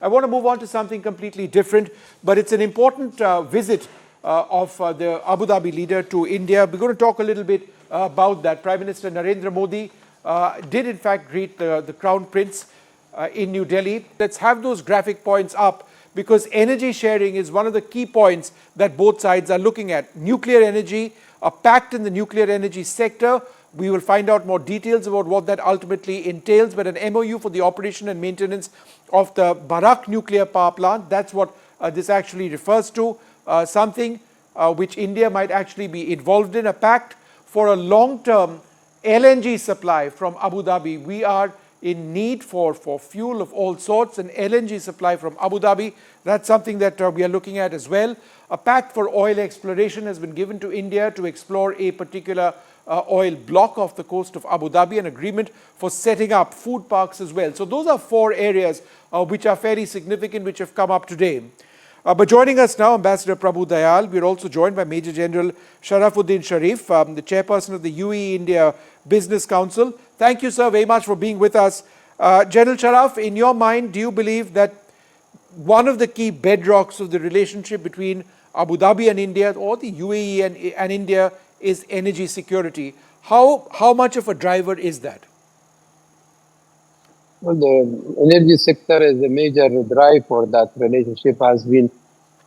I want to move on to something completely different, but it's an important visit of the Abu Dhabi leader to India. We're going to talk a little bit about that. Prime Minister Narendra Modi did in fact greet the Crown Prince in New Delhi. Let's have those graphic points up because energy sharing is one of the key points that both sides are looking at. Nuclear energy, a pact in the nuclear energy sector. We will find out more details about what that ultimately entails, but an MoU for the operation and maintenance of the Barak nuclear power plant. That's what this actually refers to, something which India might actually be involved in, a pact for a long-term LNG supply from Abu Dhabi. We are in need for fuel of all sorts, and LNG supply from Abu Dhabi. That's something that we are looking at as well. A pact for oil exploration has been given to India to explore a particular oil block off the coast of Abu Dhabi, an agreement for setting up food parks as well. So those are four areas which are fairly significant, which have come up today. But joining us now, Ambassador Prabhu Dayal. We're also joined by Major General Sharafuddin Sharif, the chairperson of the UAE India Business Council. Thank you, sir, very much for being with us. General Sharaf, in your mind, do you believe that one of the key bedrocks of the relationship between Abu Dhabi and India, or the UAE and India, is energy security? How much of a driver is that? Well, the energy sector is a major drive for that. Relationship has been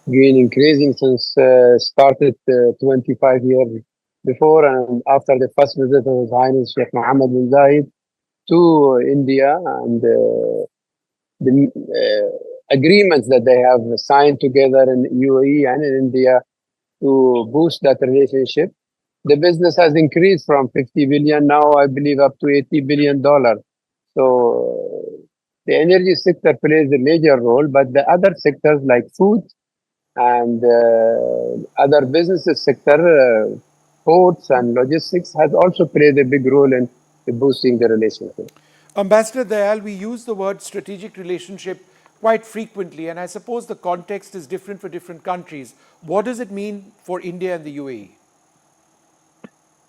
increasing since started 25 years before and after the first visit of His Highness Sheikh Mohamed bin Zayed to India, and the agreements that they have signed together in UAE and in India to boost that relationship. The business has increased from 50 billion now, I believe, up to $80 billion. So the energy sector plays a major role, but the other sectors like food and other businesses sector, ports and logistics, has also played a big role in boosting the relationship. Ambassador Dayal, we use the word strategic relationship quite frequently, and I suppose the context is different for different countries. What does it mean for India and the UAE?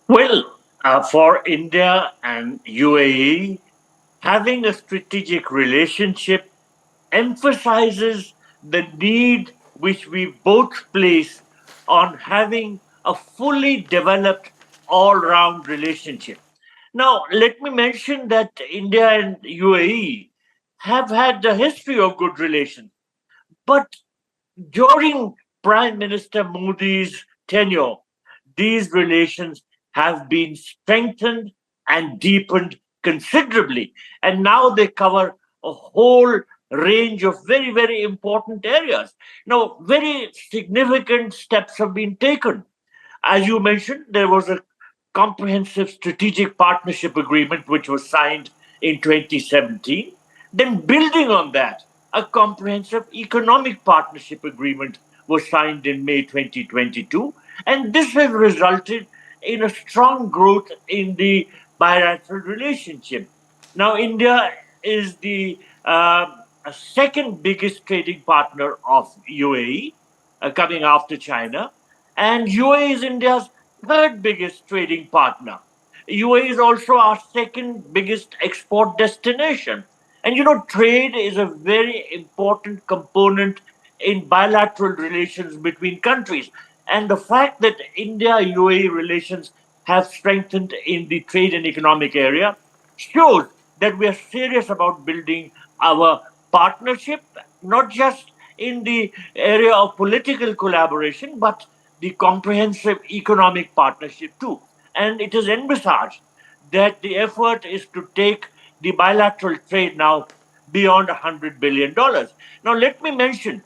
Well, for India and UAE, having a strategic relationship emphasizes the need which we both place on having a fully developed all-round relationship. Now, let me mention that India and UAE have had a history of good relations, but during Prime Minister Modi's tenure, these relations have been strengthened and deepened considerably. And now they cover a whole range of very, very important areas. Now, very significant steps have been taken. As you mentioned, there was a comprehensive strategic partnership agreement which was signed in 2017. Then, building on that, a comprehensive economic partnership agreement was signed in May 2022. And this has resulted in a strong growth in the bilateral relationship. Now, India is the second biggest trading partner of UAE, coming after China. And UAE is India's third biggest trading partner. UAE is also our second biggest export destination. And trade is a very important component in bilateral relations between countries. And the fact that India-UAE relations have strengthened in the trade and economic area shows that we are serious about building our partnership, not just in the area of political collaboration, but the comprehensive economic partnership too. And it is envisaged that the effort is to take the bilateral trade now beyond $100 billion. Now, let me mention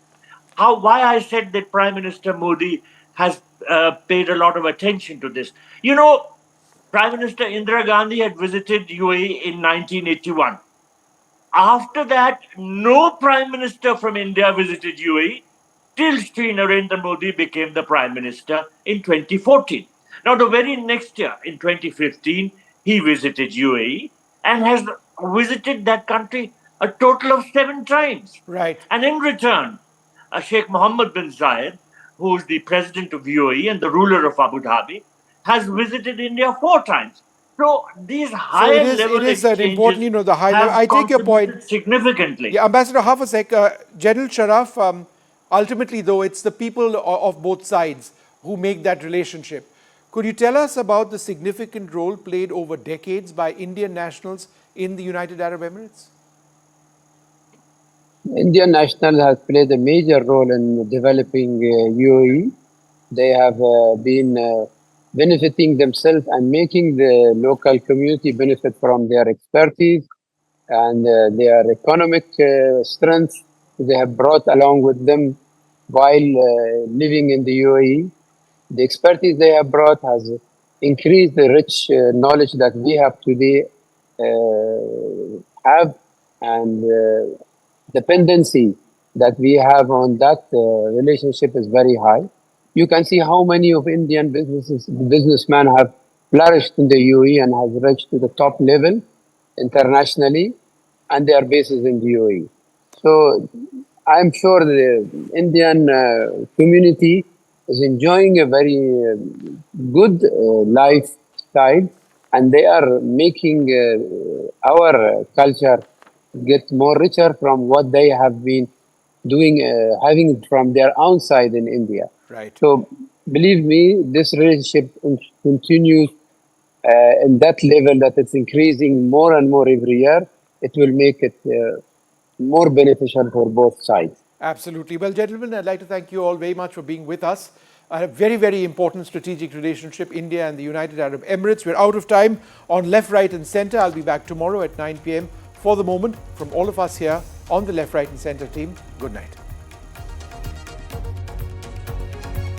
why I said that Prime Minister Modi has paid a lot of attention to this. Prime Minister Indira Gandhi had visited UAE in 1981. After that, no Prime Minister from India visited UAE till Sri Narendra Modi became the Prime Minister in 2014. Now, the very next year, in 2015, he visited UAE and has visited that country a total of 7 times. Right. And in return, Sheikh Mohamed bin Zayed, who is the president of UAE and the ruler of Abu Dhabi, has visited India 4 times. So these So higher it level is an important, exchanges the high level. have I take your point. contributed significantly. Yeah, Ambassador, half a sec. General Sharaf, ultimately, though, it's the people of both sides who make that relationship. Could you tell us about the significant role played over decades by Indian nationals in the United Arab Emirates? Indian nationals have played a major role in developing UAE. They have been benefiting themselves and making the local community benefit from their expertise and their economic strength they have brought along with them while living in the UAE. The expertise they have brought has increased the rich knowledge that we have today have, and dependency that we have on that relationship is very high. You can see how many of Indian businessmen have flourished in the UAE and have reached to the top level internationally, and their bases in the UAE. So I'm sure the Indian community is enjoying a very good lifestyle, and they are making our culture get more richer from what they have been doing, having from their own side in India. Right. So believe me, this relationship continues in that level that it's increasing more and more every year. It will make it more beneficial for both sides. Absolutely. Well, gentlemen, I'd like to thank you all very much for being with us. A very, very important strategic relationship, India and the United Arab Emirates. We're out of time on Left, Right and Center. I'll be back tomorrow at 9 p.m. For the moment, from all of us here on the Left, Right and Center team, good night.